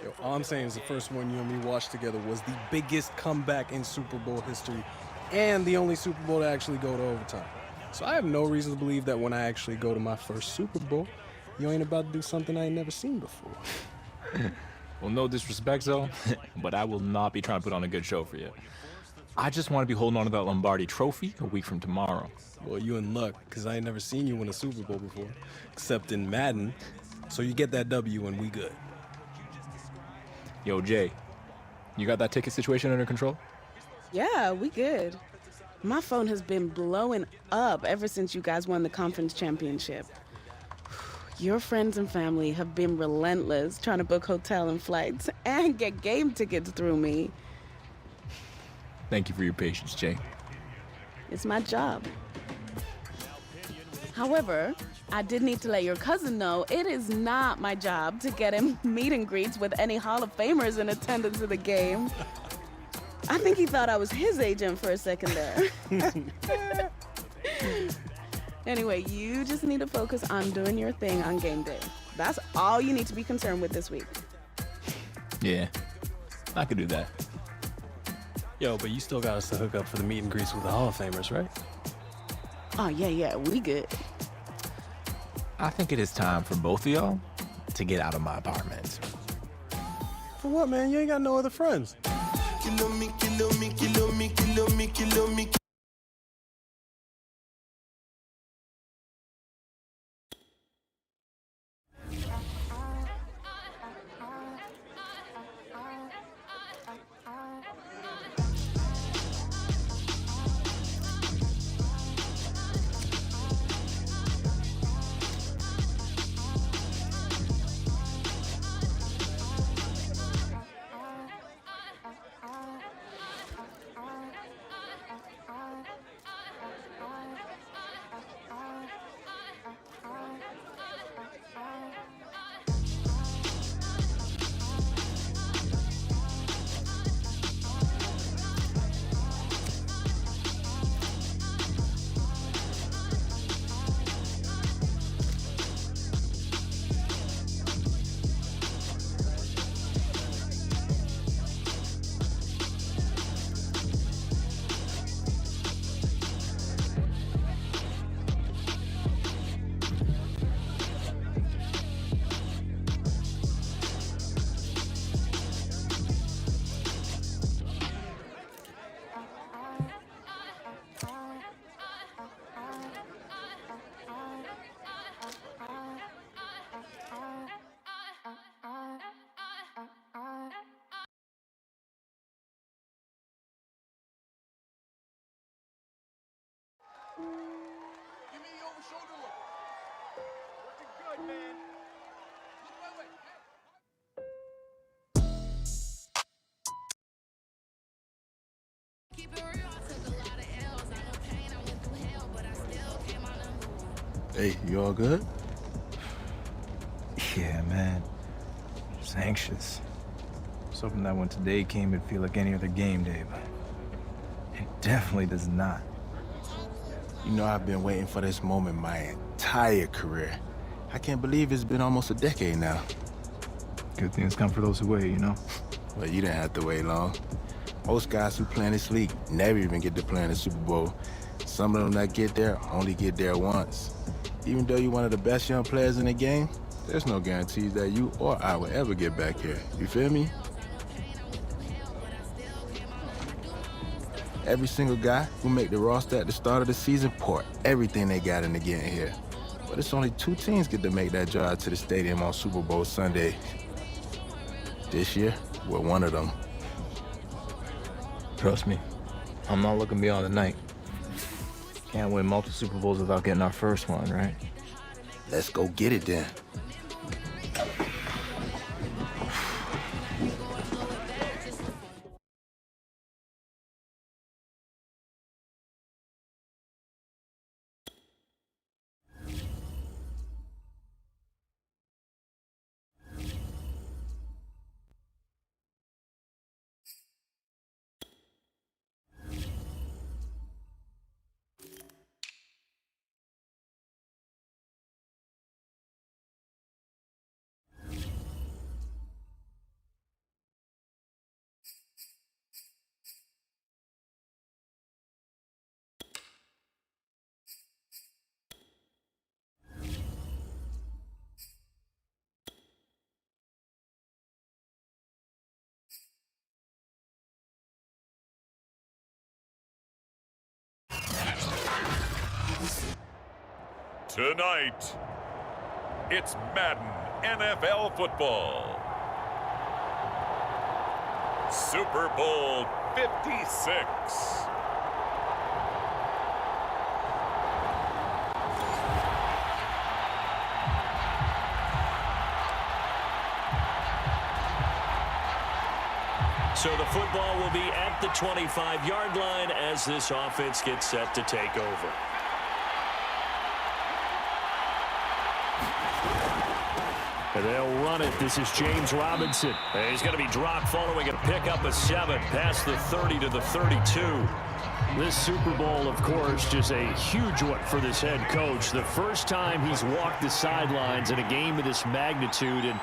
Yo, all I'm saying is the first one you and me watched together was the biggest comeback in Super Bowl history and the only Super Bowl to actually go to overtime. So I have no reason to believe that when I actually go to my first Super Bowl, you ain't about to do something I ain't never seen before. Well, no disrespect, though, but I will not be trying to put on a good show for you. I just want to be holding on to that Lombardi trophy a week from tomorrow. Well, you in luck, because I ain't never seen you win a Super Bowl before, except in Madden. So you get that W and we good. Yo, Jay, you got that ticket situation under control? Yeah, we good. My phone has been blowing up ever since you guys won the conference championship. Your friends and family have been relentless trying to book hotel and flights and get game tickets through me. Thank you for your patience, Jay. It's my job. However, I did need to let your cousin know it is not my job to get him meet and greets with any Hall of Famers in attendance of the game. I think he thought I was his agent for a second there. Anyway, you just need to focus on doing your thing on game day. That's all you need to be concerned with this week. Yeah, I could do that. Yo, but you still got us to hook up for the meet and greets with the Hall of Famers, right? Oh, yeah, we good. I think it is time for both of y'all to get out of my apartment. For what, man? You ain't got no other friends. Kilo me, kilo me, kilo me, kilo me, kilo me. Give me your shoulder look. Looking good, man. Look my way. Keep it real, I took a lot of L's. I know pain, I went through hell, but I still came out number one. Hey, you all good? Yeah, man. Just anxious. Was hoping that when today came, it'd feel like any other game day, but it definitely does not. You know, I've been waiting for this moment my entire career. I can't believe it's been almost a decade now. Good things come for those who wait, you know? Well, you didn't have to wait long. Most guys who play in this league never even get to play in the Super Bowl. Some of them that get there only get there once. Even though you're one of the best young players in the game, there's no guarantees that you or I will ever get back here. You feel me? Every single guy who make the roster at the start of the season pour everything they got into getting here. But it's only 2 teams get to make that drive to the stadium on Super Bowl Sunday. This year, we're one of them. Trust me, I'm not looking beyond the night. Can't win multiple Super Bowls without getting our first one, right? Let's go get it then. Tonight, it's Madden NFL football. Super Bowl 56. So the football will be at the 25-yard line as this offense gets set to take over. And they'll run it. This is James Robinson. And he's going to be dropped following a pickup of 7 past the 30 to the 32. This Super Bowl, of course, just a huge one for this head coach. The first time he's walked the sidelines in a game of this magnitude. And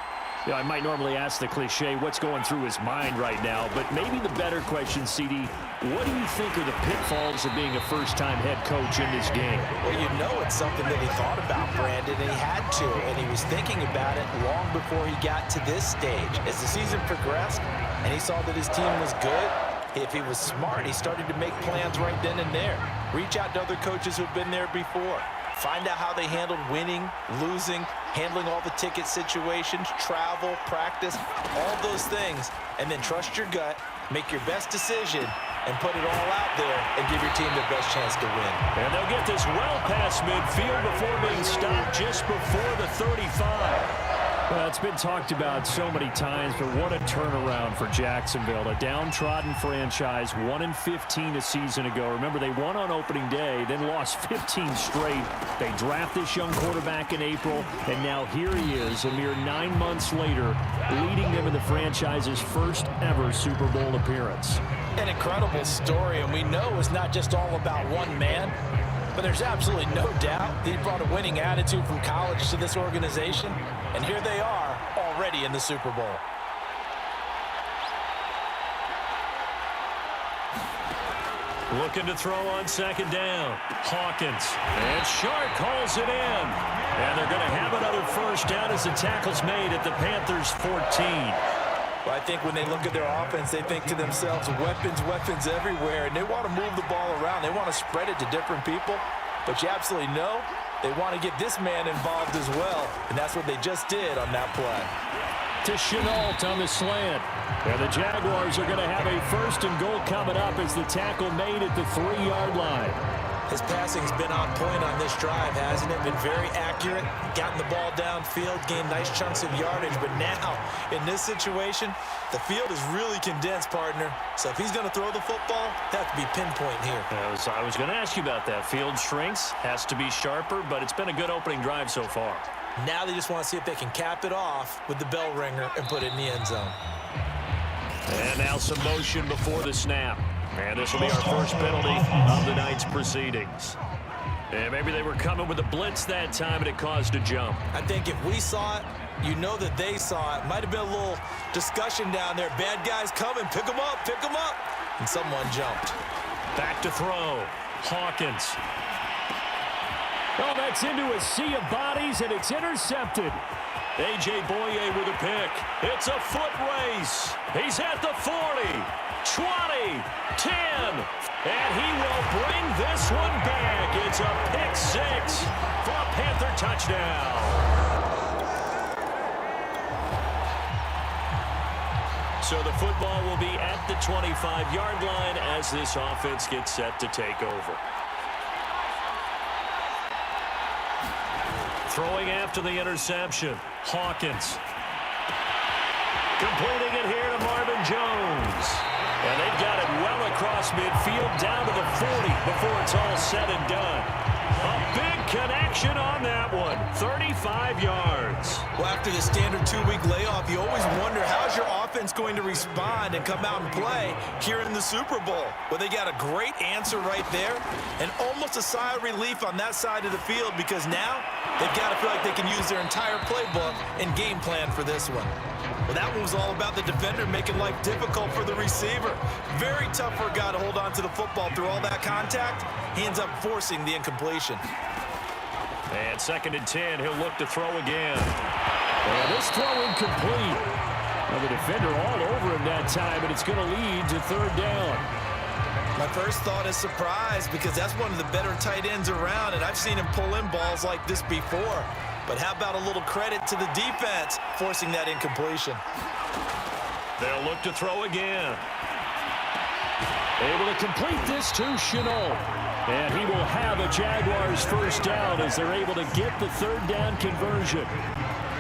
you know, I might normally ask the cliche, what's going through his mind right now? But maybe the better question, CD, what do you think are the pitfalls of being a first-time head coach in this game? Well, you know it's something that he thought about, Brandon, and he had to, and he was thinking about it long before he got to this stage. As the season progressed and he saw that his team was good, if he was smart, he started to make plans right then and there. Reach out to other coaches who've been there before. Find out how they handled winning, losing, handling all the ticket situations, travel, practice, all those things, and then trust your gut, make your best decision, and put it all out there and give your team the best chance to win. And they'll get this well past midfield before being stopped just before the 35. Well, it's been talked about so many times, but what a turnaround for Jacksonville. A downtrodden franchise, 1-15 a season ago. Remember, they won on opening day, then lost 15 straight. They draft this young quarterback in April, and now here he is, a mere 9 months later, leading them in the franchise's first ever Super Bowl appearance. An incredible story, and we know it's not just all about one man, but there's absolutely no doubt that he brought a winning attitude from college to this organization, and here they are already in the Super Bowl. Looking to throw on second down. Hawkins. And Sharp calls it in. And they're going to have another first down as the tackle's made at the Panthers' 14. Well, I think when they look at their offense, they think to themselves, weapons, weapons everywhere, and they want to move the ball around. They want to spread it to different people, but you absolutely know they want to get this man involved as well, and that's what they just did on that play. To Chenault on the slant. And the Jaguars are going to have a first and goal coming up as the tackle made at the 3-yard line. His passing's been on point on this drive, hasn't it? Been very accurate, gotten the ball downfield, gained nice chunks of yardage, but now, in this situation, the field is really condensed, partner. So if he's going to throw the football, that has to be pinpoint here. I was going to ask you about that. Field shrinks, has to be sharper, but it's been a good opening drive so far. Now they just want to see if they can cap it off with the bell ringer and put it in the end zone. And now some motion before the snap. And this will be our first penalty of the night's proceedings. And maybe they were coming with a blitz that time and it caused a jump. I think if we saw it, you know that they saw it. Might have been a little discussion down there. Bad guys coming, pick them up, pick them up. And someone jumped. Back to throw. Hawkins. Oh, that's into a sea of bodies, and it's intercepted. A.J. Boye with a pick. It's a foot race. He's at the 40, 20, 10, and he will bring this one back. It's a pick 6 for a Panther touchdown. So the football will be at the 25-yard line as this offense gets set to take over. Throwing after the interception, Hawkins. Completing it here to Marvin Jones. And they've got it well across midfield down to the 40 before it's all said and done. A big connection on that one, 35 yards. Well, after the standard 2-week layoff, you always wonder how's your offense going to respond and come out and play here in the Super Bowl. Well, they got a great answer right there and almost a sigh of relief on that side of the field because now they've got to feel like they can use their entire playbook and game plan for this one. Well, that one was all about the defender making life difficult for the receiver. Very tough for a guy to hold on to the football through all that contact. He ends up forcing the incompletion. And 2nd and 10, he'll look to throw again. And this throw incomplete. Well, the defender all over him that time, and it's going to lead to 3rd down. My first thought is surprise because that's one of the better tight ends around, and I've seen him pull in balls like this before. But how about a little credit to the defense forcing that incompletion? They'll look to throw again. Able to complete this to Chenault. And he will have a Jaguars first down as they're able to get the third down conversion.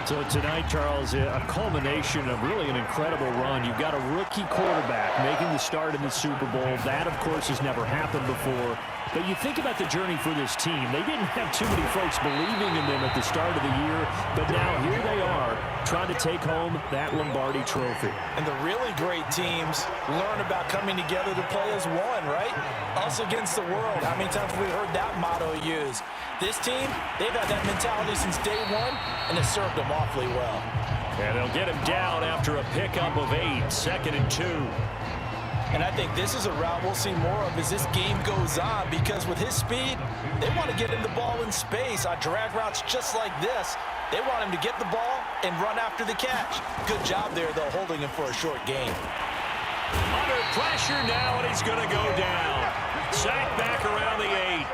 So tonight, Charles, a culmination of really an incredible run. You've got a rookie quarterback making the start in the Super Bowl. That, of course, has never happened before. But you think about the journey for this team. They didn't have too many folks believing in them at the start of the year, but now here they are trying to take home that Lombardi trophy. And the really great teams learn about coming together to play as one, right? Us against the world. How many times have we heard that motto used? This team, they've had that mentality since day one, and it served them awfully well. And they'll get him down after a pickup of 8, 2nd and 2. And I think this is a route we'll see more of as this game goes on, because with his speed, they want to get him the ball in space on drag routes just like this. They want him to get the ball and run after the catch. Good job there, though, holding him for a short gain. Under pressure now, and he's going to go down. Sacked back around the 8.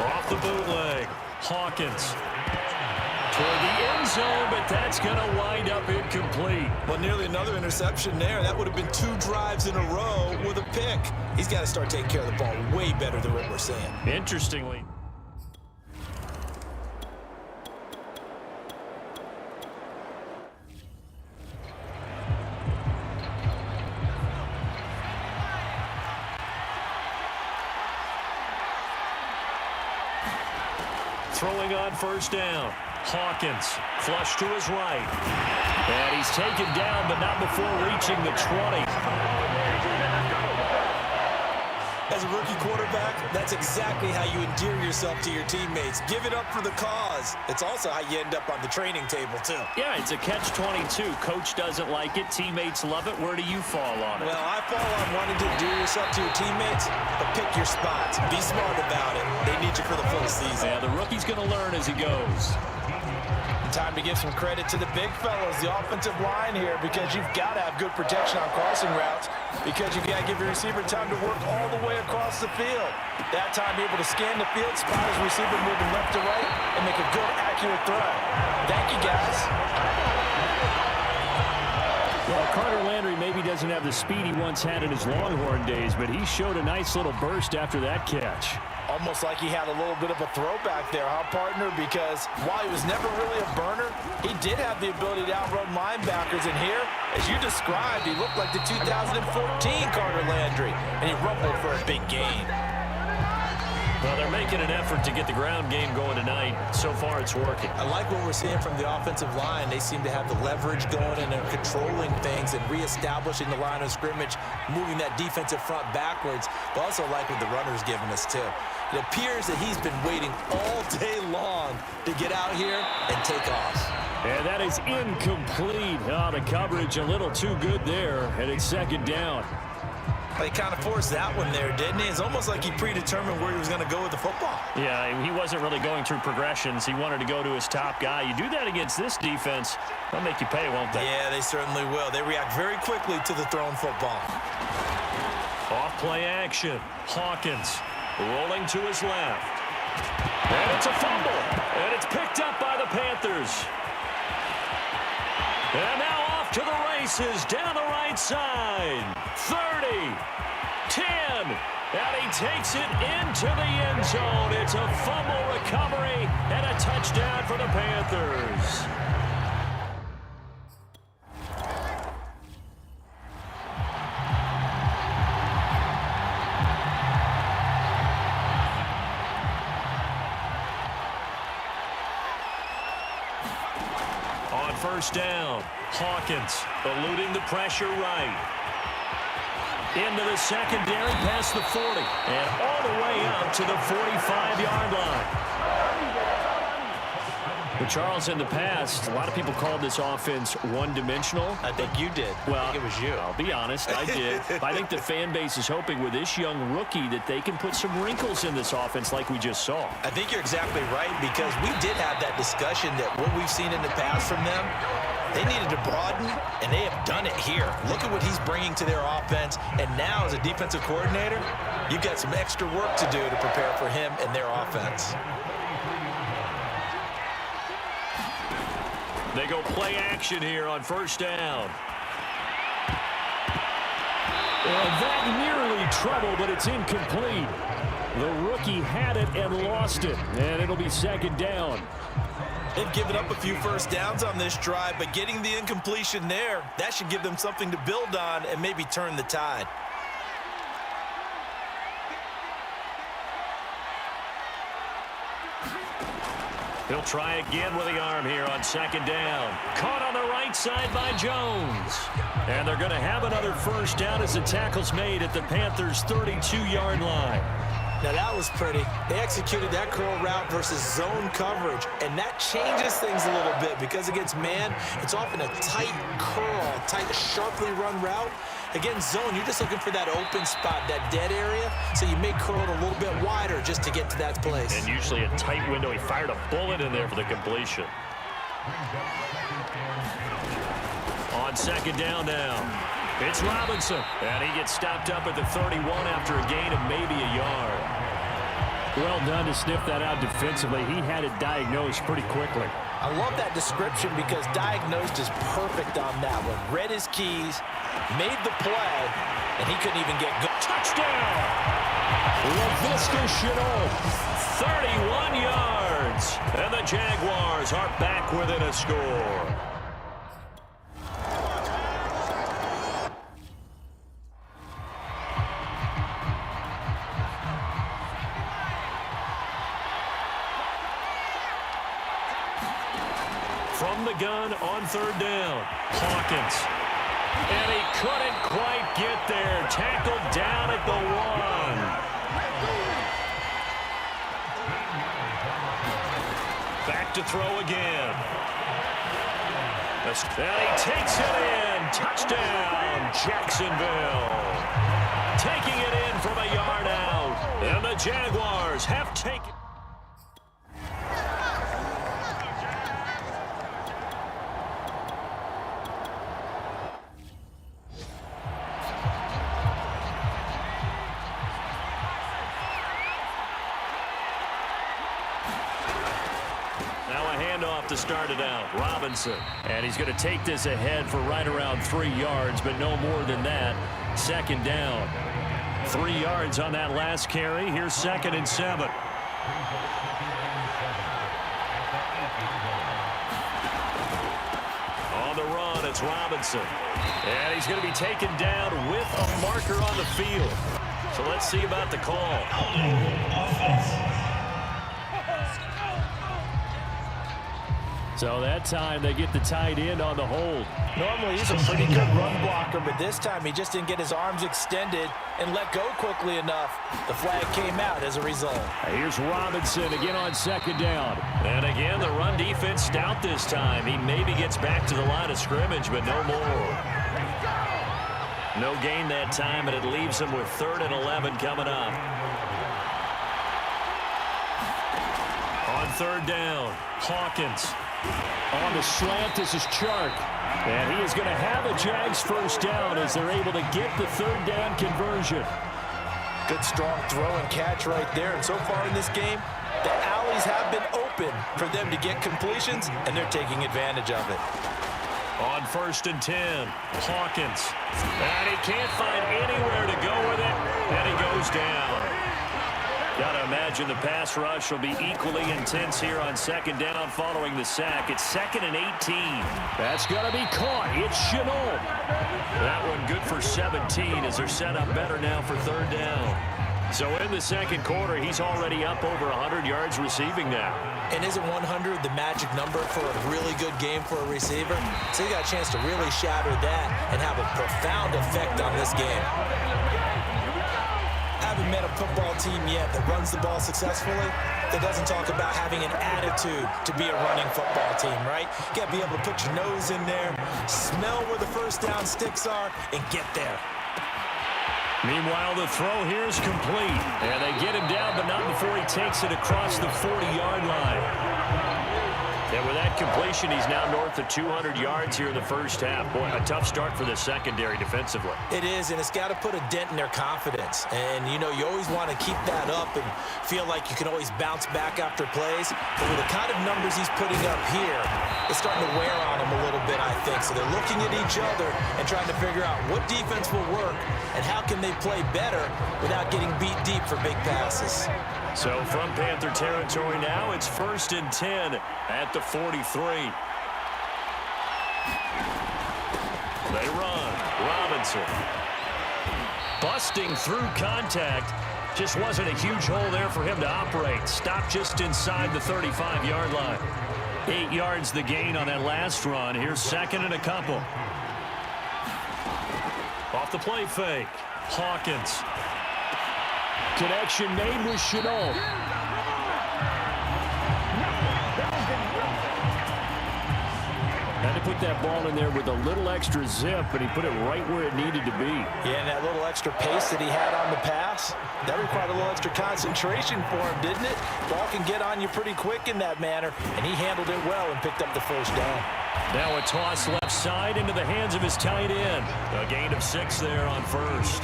Off the bootleg, Hawkins. Toward the end zone, but that's going to wind up incomplete. Well, nearly another interception there. That would have been 2 drives in a row with a pick. He's got to start taking care of the ball way better than what we're seeing. Interestingly. Throwing on first down. Hawkins, flush to his right. And he's taken down, but not before reaching the 20. As a rookie quarterback, that's exactly how you endear yourself to your teammates. Give it up for the cause. It's also how you end up on the training table, too. Yeah, it's a catch-22. Coach doesn't like it. Teammates love it. Where do you fall on it? Well, I fall on wanting to endear yourself to your teammates, but pick your spots. Be smart about it. They need you for the full season. Yeah, the rookie's going to learn as he goes. Time to give some credit to the big fellas, the offensive line here, because you've got to have good protection on crossing routes, because you've got to give your receiver time to work all the way across the field. That time, be able to scan the field, spot his receiver moving left to right, and make a good, accurate throw. Thank you, guys. Well, Carter Landry maybe doesn't have the speed he once had in his Longhorn days, but he showed a nice little burst after that catch. Almost like he had a little bit of a throwback there, huh, partner? Because while he was never really a burner, he did have the ability to outrun linebackers. And here, as you described, he looked like the 2014 Carter Landry, and he rumbled for a big gain. Well, they're making an effort to get the ground game going tonight. So far, it's working. I like what we're seeing from the offensive line. They seem to have the leverage going, and they're controlling things and reestablishing the line of scrimmage, moving that defensive front backwards. But also like what the runner's giving us, too. It appears that he's been waiting all day long to get out here and take off. And that is incomplete. Oh, the coverage a little too good there, and it's 2nd down. He kind of forced that one there, didn't he? It's almost like he predetermined where he was going to go with the football. Yeah, he wasn't really going through progressions. He wanted to go to his top guy. You do that against this defense, they'll make you pay, won't they? Yeah, they certainly will. They react very quickly to the thrown football. Off play action. Hawkins rolling to his left. And it's a fumble. And it's picked up by the Panthers. And now off to the races down the right side. 30, 10, and he takes it into the end zone. It's a fumble recovery and a touchdown for the Panthers. On first down, Hawkins eluding the pressure right. Into the secondary, past the 40, and all the way up to the 45-yard line. But Charles, in the past, a lot of people called this offense one-dimensional. I think you did. Well, I think it was you. I'll be honest, I did. I think the fan base is hoping with this young rookie that they can put some wrinkles in this offense like we just saw. I think you're exactly right, because we did have that discussion that what we've seen in the past from them, They needed to broaden, and they have done it here. Look at what he's bringing to their offense, and now as a defensive coordinator, you've got some extra work to do to prepare for him and their offense. They go play action here on first down. Well, that nearly trouble, but it's incomplete. The rookie had it and lost it, and it'll be second down. They've given up a few first downs on this drive, but getting the incompletion there, that should give them something to build on and maybe turn the tide. He'll try again with the arm here on second down. Caught on the right side by Jones. And they're going to have another first down as the tackle's made at the Panthers' 32-yard line. Now that was pretty. They executed that curl route versus zone coverage, and that changes things a little bit because against man, it's often a tight curl, tight, sharply run route. Against zone, you're just looking for that open spot, that dead area, so you may curl it a little bit wider just to get to that place. And usually a tight window. He fired a bullet in there for the completion. On second down now. It's Robinson, and he gets stopped up at the 31 after a gain of maybe a yard. Well done to sniff that out defensively. He had it diagnosed pretty quickly. I love that description because diagnosed is perfect on that one. Read his keys, made the play, and he couldn't even get good. Touchdown! LaVista Chenault, 31 yards. And the Jaguars are back within a score. From the gun on third down, Hawkins. And he couldn't quite get there. Tackled down at the 1. Back to throw again. And he takes it in. Touchdown, Jacksonville. Taking it in from a yard out. And the Jaguars have taken... to start it out. Robinson. And he's going to take this ahead for right around 3 yards, but no more than that. Second down. 3 yards on that last carry. Here's 2nd and 7. On the run, it's Robinson. And he's going to be taken down with a marker on the field. So let's see about the call. So that time they get the tight end on the hold. Normally he's a pretty good run blocker, but this time he just didn't get his arms extended and let go quickly enough. The flag came out as a result. Here's Robinson again on second down. And again, the run defense stout this time. He maybe gets back to the line of scrimmage, but no more. No gain that time, and it leaves him with 3rd and 11 coming up. On third down, Hawkins. On the slant, this is Chark. And he is going to have a Jags first down as they're able to get the 3rd down conversion. Good strong throw and catch right there. And so far in this game, the alleys have been open for them to get completions, and they're taking advantage of it. On 1st and 10, Hawkins. And he can't find anywhere to go with it, and he goes down. Got to imagine the pass rush will be equally intense here on second down following the sack. It's 2nd and 18. That's got to be caught. It's Chenault. That one good for 17 as they're set up better now for 3rd down. So in the second quarter, he's already up over 100 yards receiving now. And isn't 100 the magic number for a really good game for a receiver? So you got a chance to really shatter that and have a profound effect on this game. I haven't met a football team yet that runs the ball successfully that doesn't talk about having an attitude to be a running football team, right? You got to be able to put your nose in there, smell where the first down sticks are, and get there. Meanwhile, the throw here is complete. And they get him down, but not before he takes it across the 40-yard line. And with that completion, he's now north of 200 yards here in the first half. Boy, a tough start for the secondary defensively. It is, and it's got to put a dent in their confidence. And, you know, you always want to keep that up and feel like you can always bounce back after plays. But with the kind of numbers he's putting up here, it's starting to wear on them a little bit, I think. So they're looking at each other and trying to figure out what defense will work and how can they play better without getting beat deep for big passes. So from Panther territory now, it's 1st and 10 at the 43. They run. Robinson. Busting through contact. Just wasn't a huge hole there for him to operate. Stopped just inside the 35-yard line. 8 yards the gain on that last run. Here's 2nd and a couple. Off the play fake. Hawkins. Connection made with Chenault. Had to put that ball in there with a little extra zip, but he put it right where it needed to be. Yeah, and that little extra pace that he had on the pass, that required a little extra concentration for him, didn't it? Ball can get on you pretty quick in that manner, and he handled it well and picked up the first down. Now a toss left side into the hands of his tight end. A gain of 6 there on first.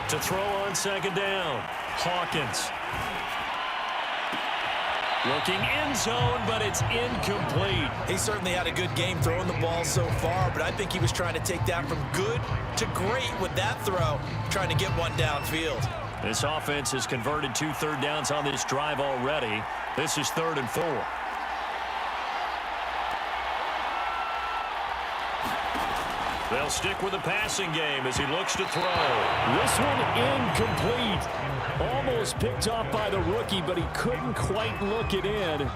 To throw on 2nd down, Hawkins. Looking end zone, but it's incomplete. He certainly had a good game throwing the ball so far, but I think he was trying to take that from good to great with that throw, trying to get one downfield. This offense has converted 2 third downs on this drive already. This is 3rd and 4. They'll stick with the passing game as he looks to throw. This one incomplete. Almost picked off by the rookie, but he couldn't quite look it in.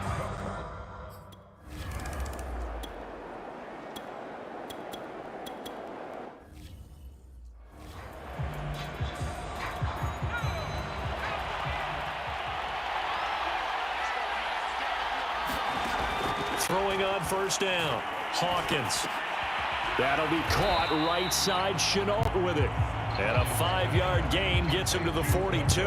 Throwing on 1st down, Hawkins. That'll be caught right side. Chenault with it. And a 5-yard gain gets him to the 42.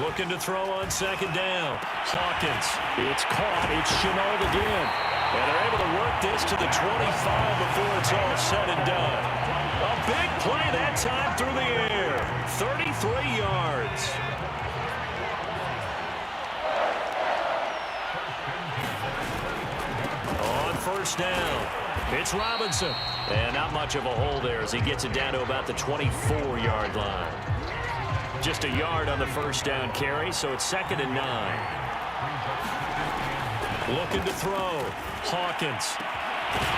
Looking to throw on 2nd down. Hawkins. It's caught. It's Chenault again. And they're able to work this to the 25 before it's all said and done. A big play that time through the air. 33 yards. On 1st down, it's Robinson. And not much of a hole there as he gets it down to about the 24-yard line. Just a yard on the 1st down carry, so it's 2nd and 9. Looking to throw. Hawkins.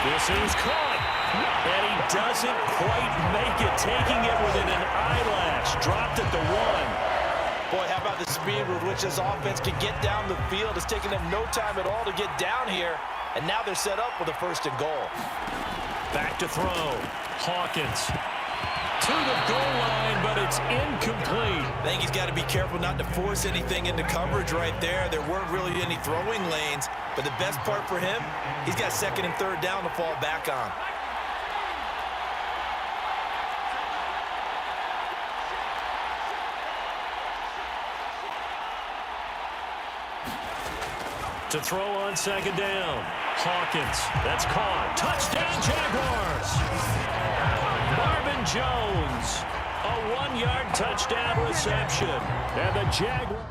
This is caught. And he doesn't quite make it, taking it within an eyelash. Dropped at the 1. Boy, how about the speed with which this offense can get down the field? It's taken them no time at all to get down here. And now they're set up with a 1st and goal. Back to throw. Hawkins. To the goal line, but it's incomplete. I think he's got to be careful not to force anything into coverage right there. There weren't really any throwing lanes, but the best part for him, he's got 2nd and 3rd down to fall back on. To throw on 2nd down, Hawkins. That's caught. Touchdown, Jaguars. Marvin Jones, a 1-yard touchdown reception. And the Jaguars.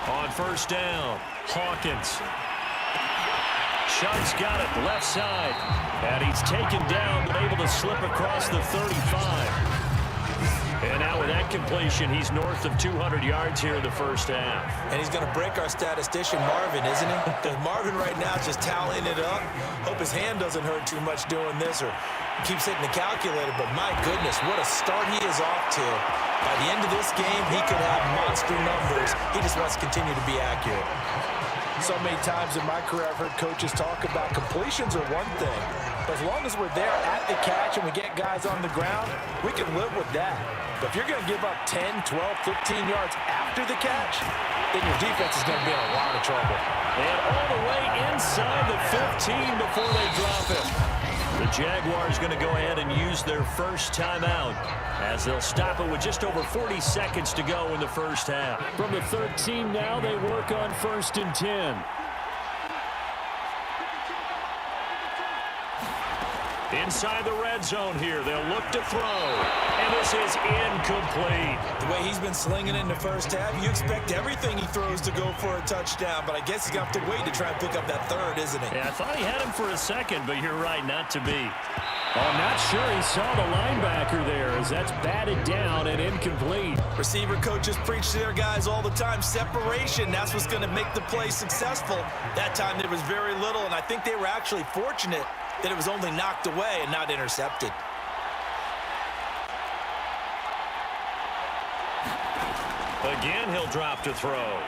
On 1st down, Hawkins. Sharp's got it, left side. And he's taken down, but able to slip across the 35. And now with that completion, he's north of 200 yards here in the first half. And he's going to break our statistician Marvin, isn't he? Because Marvin right now is just tallying it up. Hope his hand doesn't hurt too much doing this or keeps hitting the calculator. But my goodness, what a start he is off to. By the end of this game, he could have monster numbers. He just wants to continue to be accurate. So many times in my career, I've heard coaches talk about completions are one thing. But as long as we're there at the catch and we get guys on the ground, we can live with that. But if you're going to give up 10, 12, 15 yards after the catch, then your defense is going to be in a lot of trouble. And all the way inside the 15 before they drop it. The Jaguars going to go ahead and use their first timeout as they'll stop it with just over 40 seconds to go in the first half. From the 13 now, they work on 1st and 10. Inside the red zone here, they'll look to throw. And this is incomplete. The way he's been slinging it in the first half, you expect everything he throws to go for a touchdown, but I guess he's going to have to wait to try and pick up that third, isn't he? Yeah, I thought he had him for a second, but you're right, not to be. I'm not sure he saw the linebacker there as that's batted down and incomplete. Receiver coaches preach to their guys all the time. Separation, that's what's going to make the play successful. That time there was very little, and I think they were actually fortunate that it was only knocked away and not intercepted. Again, he'll drop to throw.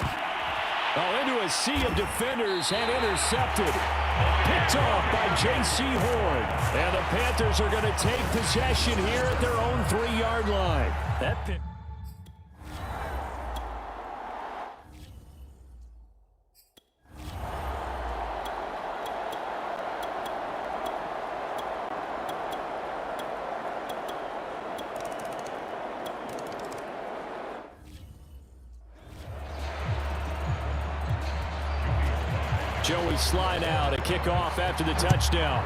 Oh, into a sea of defenders and intercepted. Picked off by J.C. Horn. And the Panthers are going to take possession here at their own 3-yard line. That pick. Joey slide out, a kickoff after the touchdown.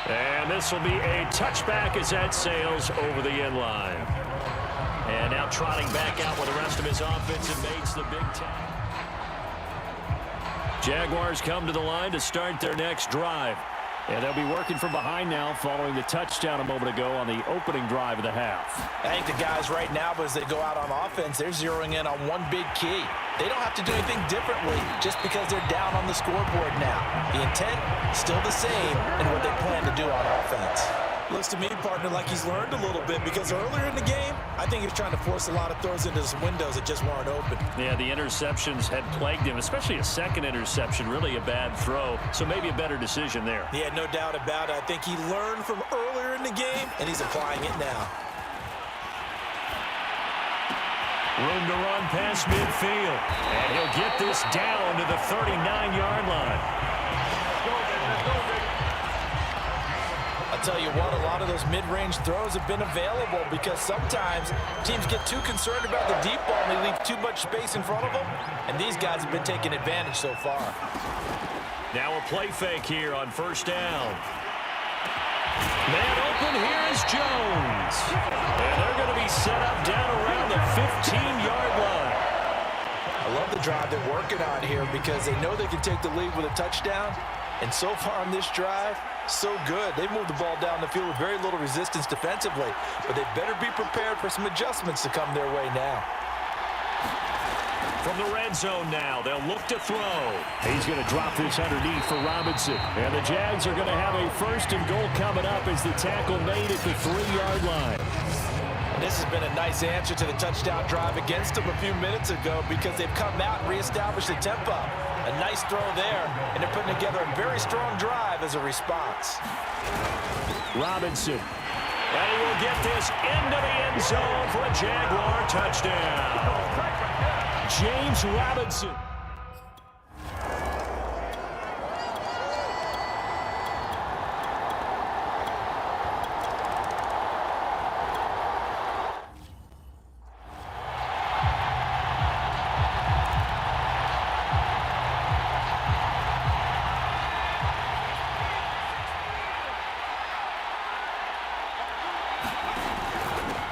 And this will be a touchback as that sails over the end line. And now trotting back out with the rest of his offensive mates, the Big Ten. Jaguars come to the line to start their next drive. And they'll be working from behind now following the touchdown a moment ago on the opening drive of the half. I think the guys right now, as they go out on offense, they're zeroing in on one big key. They don't have to do anything differently just because they're down on the scoreboard now. The intent, still the same in what they plan to do on offense. Looks to me, partner, like he's learned a little bit because earlier in the game, I think he was trying to force a lot of throws into some windows that just weren't open. Yeah, the interceptions had plagued him, especially a second interception, really a bad throw. So maybe a better decision there. Yeah, no doubt about it. I think he learned from earlier in the game, and he's applying it now. Room to run past midfield. And he'll get this down to the 39-yard line. I'll tell you what, a lot of those mid-range throws have been available because sometimes teams get too concerned about the deep ball and they leave too much space in front of them, and these guys have been taking advantage so far. Now a play fake here on first down. Man open, here is Jones. And they're going to be set up down around the 15-yard line. I love the drive they're working on here because they know they can take the lead with a touchdown. And so far on this drive, so good. They've moved the ball down the field with very little resistance defensively. But they better be prepared for some adjustments to come their way now. From the red zone now, they'll look to throw. He's going to drop this underneath for Robinson. And the Jags are going to have a 1st and goal coming up as the tackle made at the 3-yard line. And this has been a nice answer to the touchdown drive against them a few minutes ago because they've come out and reestablished the tempo. A nice throw there, and they're putting together a very strong drive as a response. Robinson. And he will get this into the end zone for a Jaguar touchdown. James Robinson.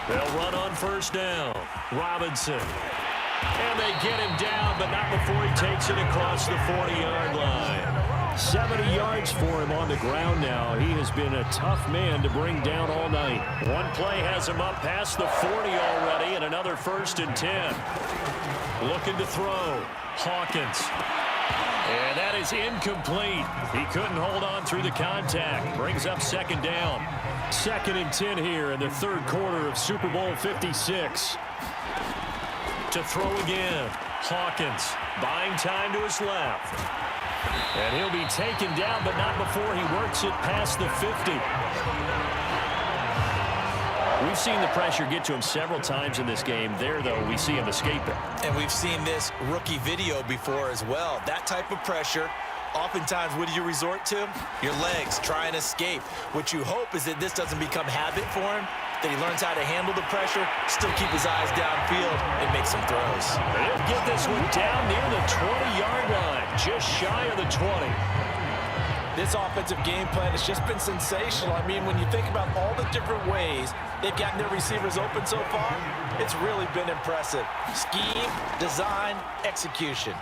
They'll run on first down. Robinson. And they get him down, but not before he takes it across the 40-yard line. 70 yards for him on the ground now. He has been a tough man to bring down all night. One play has him up past the 40 already, and another 1st and 10. Looking to throw. Hawkins. And that is incomplete. He couldn't hold on through the contact. Brings up 2nd down. 2nd and 10 here in the 3rd quarter of Super Bowl 56. To throw again. Hawkins buying time to his left. And he'll be taken down, but not before he works it past the 50. We've seen the pressure get to him several times in this game. There, though, we see him escape it. And we've seen this rookie video before as well. That type of pressure, oftentimes, what do you resort to? Your legs, try and escape. What you hope is that this doesn't become habit for him, that he learns how to handle the pressure, still keep his eyes downfield, and make some throws. He'll get this one down near the 20-yard line, just shy of the 20. This offensive game plan has just been sensational. I mean, when you think about all the different ways they've gotten their receivers open so far, it's really been impressive. Scheme, design, execution.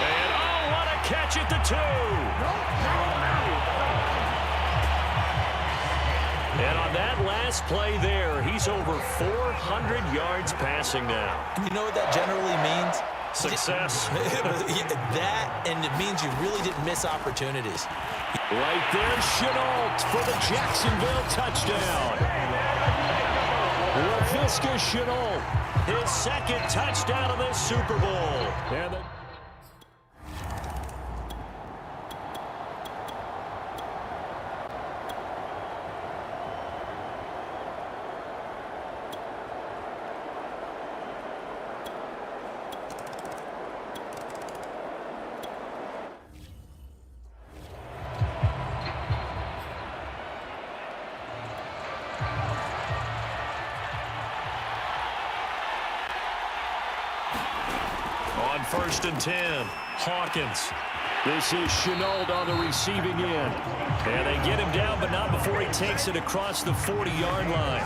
And oh, what a catch at the 2. And on that last play there, he's over 400 yards passing now. You know what that generally means? Success. That, and it means you really didn't miss opportunities. Right there, Chenault for the Jacksonville touchdown. LaVisca Chenault, his 2nd touchdown of this Super Bowl. And on 1st and 10, Hawkins. This is Chenault on the receiving end. And they get him down, but not before he takes it across the 40-yard line.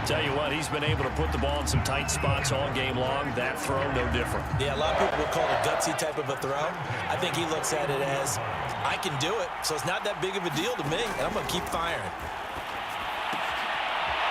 Tell you what, he's been able to put the ball in some tight spots all game long. That throw, no different. Yeah, a lot of people would call it a gutsy type of a throw. I think he looks at it as, I can do it, so it's not that big of a deal to me, and I'm going to keep firing.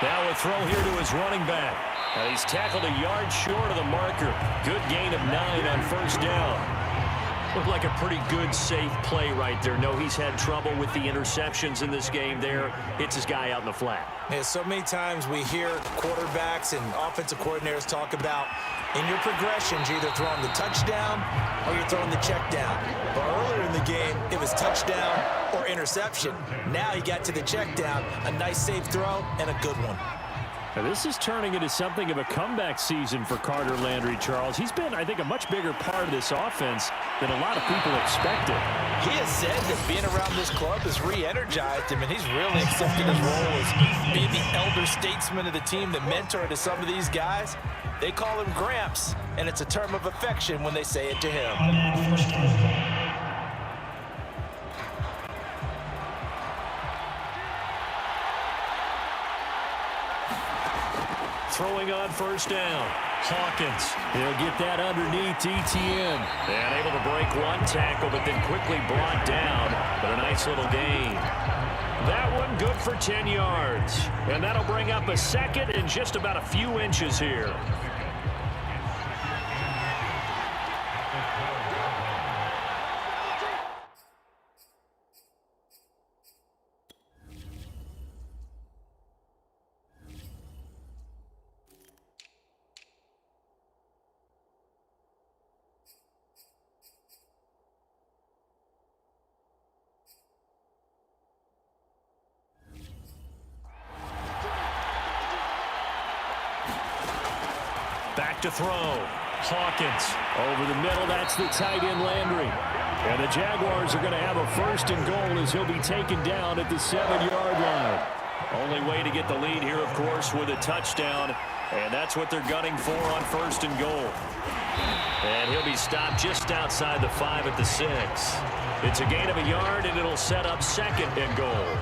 Now a throw here to his running back. And he's tackled a yard short of the marker. Good gain of 9 on 1st down. Looked like a pretty good, safe play right there. No, he's had trouble with the interceptions in this game there. Hits his guy out in the flat. Yeah, so many times we hear quarterbacks and offensive coordinators talk about in your progressions, you're either throwing the touchdown or you're throwing the check down. But earlier in the game, it was touchdown or interception. Now he got to the check down, a nice safe throw, and a good one. Now this is turning into something of a comeback season for Carter Landry, Charles. He's been, I think, a much bigger part of this offense than a lot of people expected. He has said that being around this club has re-energized him, and he's really accepted his role as being the elder statesman of the team, the mentor to some of these guys. They call him Gramps, and it's a term of affection when they say it to him. Throwing on 1st down. Hawkins. He'll get that underneath ETN. And able to break one tackle, but then quickly brought down. But a nice little gain. That one good for 10 yards. And that'll bring up a 2nd and just about a few inches here. Back to throw. Hawkins over the middle. That's the tight end Landry. And the Jaguars are going to have a 1st and goal as he'll be taken down at the 7-yard line. Only way to get the lead here, of course, with a touchdown. And that's what they're gunning for on 1st and goal. And he'll be stopped just outside the 5 at the 6. It's a gain of a yard, and it'll set up 2nd and goal.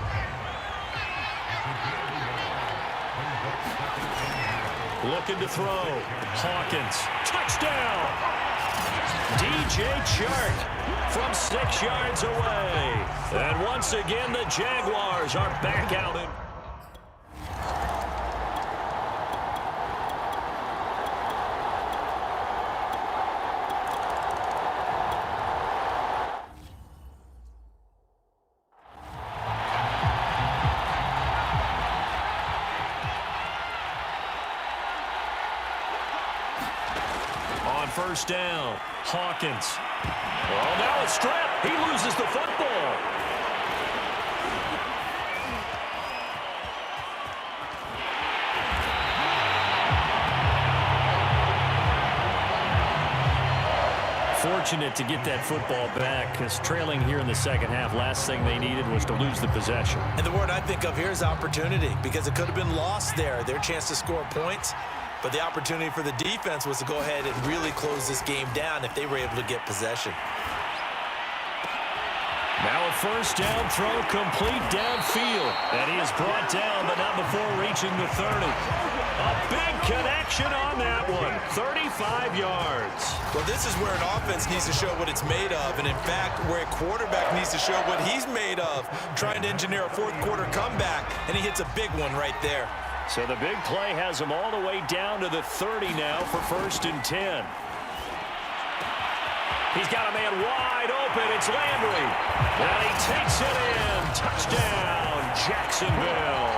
Looking to throw. Hawkins. Touchdown! DJ Chark from 6 yards away. And once again, the Jaguars are back out in. First down, Hawkins. Oh, now a strip. He loses the football. Fortunate to get that football back, because trailing here in the second half, last thing they needed was to lose the possession. And the word I think of here is opportunity, because it could have been lost there. Their chance to score points. But the opportunity for the defense was to go ahead and really close this game down if they were able to get possession. Now a first down throw complete downfield. And he is brought down, but not before reaching the 30. A big connection on that one. 35 yards. Well, this is where an offense needs to show what it's made of. And, in fact, where a quarterback needs to show what he's made of. Trying to engineer a fourth-quarter comeback, and he hits a big one right there. So the big play has him all the way down to the 30 now for 1st and 10. He's got a man wide open. It's Landry. And he takes it in. Touchdown, Jacksonville.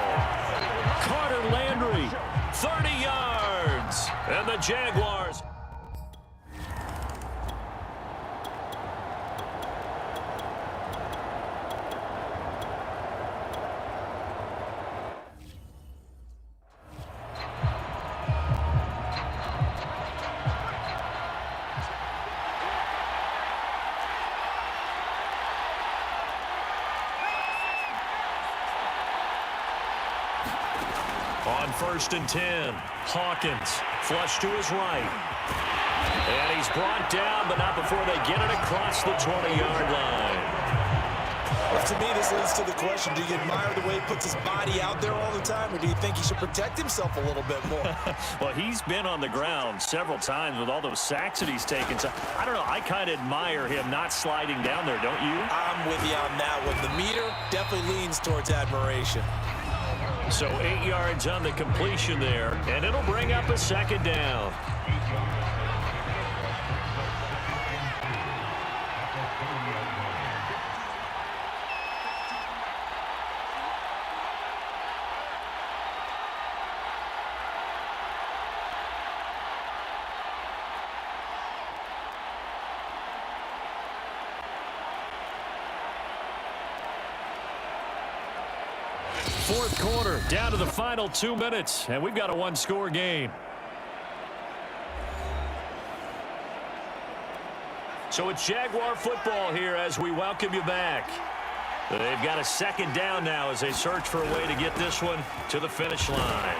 Carter Landry, 30 yards. And the Jaguars. On 1st and 10, Hawkins flush to his right. And he's brought down, but not before they get it across the 20-yard line. Well, to me, this leads to the question, do you admire the way he puts his body out there all the time, or do you think he should protect himself a little bit more? Well, he's been on the ground several times with all those sacks that he's taken. So, I don't know, I kind of admire him not sliding down there, don't you? I'm with you on that one. The meter definitely leans towards admiration. So 8 yards on the completion there, and it'll bring up a second down. Fourth quarter, down to the final 2 minutes, and we've got a one-score game. So it's Jaguar football here as we welcome you back. They've got a second down now as they search for a way to get this one to the finish line.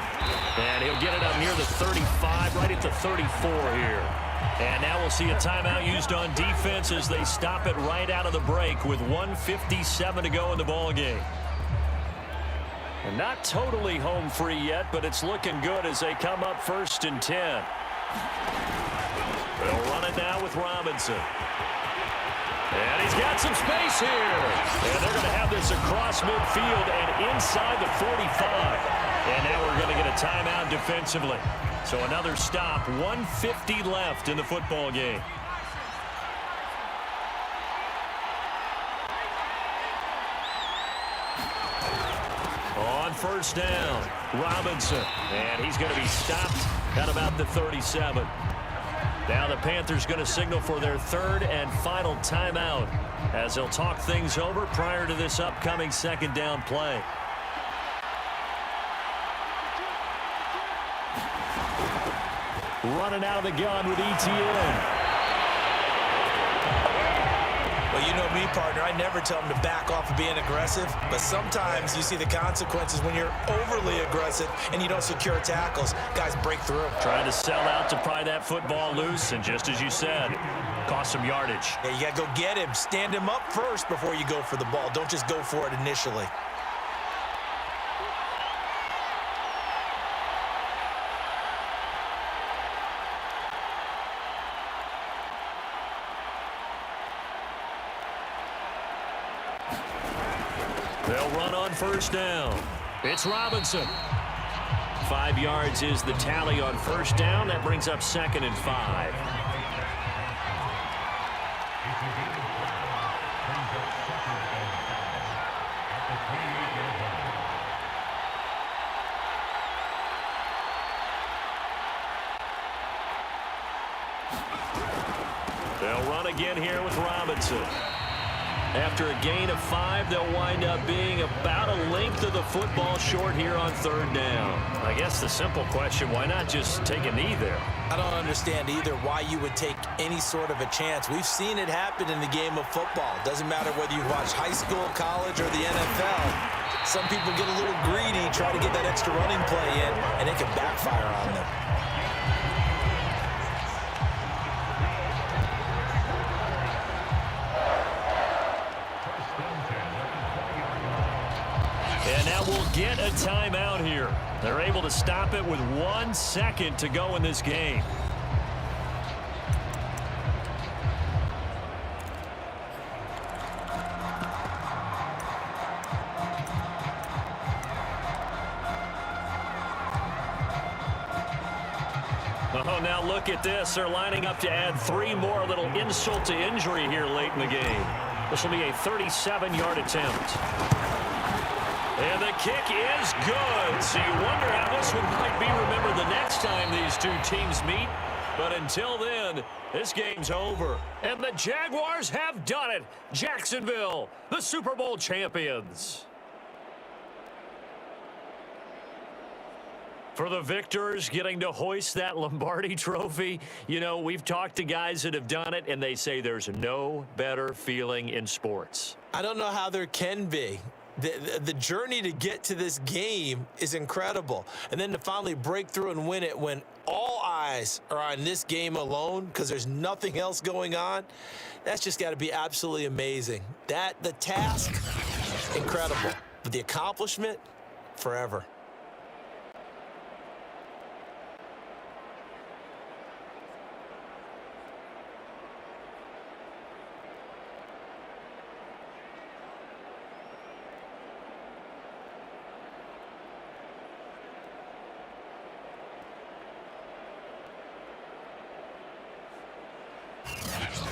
And he'll get it up near the 35, right at the 34 here. And now we'll see a timeout used on defense as they stop it right out of the break with 1:57 to go in the ball game. And not totally home free yet, but it's looking good as they come up 1st and 10. They'll run it now with Robinson. And he's got some space here. And they're going to have this across midfield and inside the 45. And now we're going to get a timeout defensively. So another stop, 1:50 left in the football game. On first down, Robinson. And he's going to be stopped at about the 37. Now the Panthers going to signal for their third and final timeout as they'll talk things over prior to this upcoming second down play. Running out of the gun with ETN. Well, you know me, partner. I never tell them to back off of being aggressive, but sometimes you see the consequences when you're overly aggressive and you don't secure tackles. Guys break through. Trying to sell out to pry that football loose, and just as you said, cost some yardage. Yeah, you got to go get him. Stand him up first before you go for the ball. Don't just go for it initially. They'll run on first down. It's Robinson. 5 yards is the tally on first down. That brings up 2nd and 5. They'll run again here with Robinson. After a gain of 5, they'll wind up being about a length of the football short here on 3rd down. I guess the simple question, why not just take a knee there? I don't understand either why you would take any sort of a chance. We've seen it happen in the game of football. Doesn't matter whether you watch high school, college, or the NFL. Some people get a little greedy, try to get that extra running play in, and it can backfire on them. And now we'll get a timeout here. They're able to stop it with 1 second to go in this game. Oh, now look at this. They're lining up to add 3 more, a little insult to injury here late in the game. This will be a 37-yard attempt. And the kick is good. So you wonder how this one might be remembered the next time these two teams meet. But until then, this game's over. And the Jaguars have done it. Jacksonville, the Super Bowl champions. For the victors getting to hoist that Lombardi trophy, you know, we've talked to guys that have done it, and they say there's no better feeling in sports. I don't know how there can be. The journey to get to this game is incredible. And then to finally break through and win it when all eyes are on this game alone because there's nothing else going on, that's just got to be absolutely amazing. The task, incredible. But the accomplishment, forever.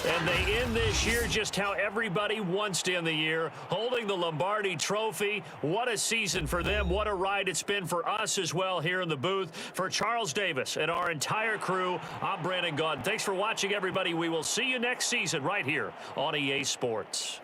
And they end this year just how everybody wants to end the year, holding the Lombardi trophy. What a season for them. What a ride it's been for us as well here in the booth. For Charles Davis and our entire crew, I'm Brandon Gaudin. Thanks for watching, everybody. We will see you next season right here on EA Sports.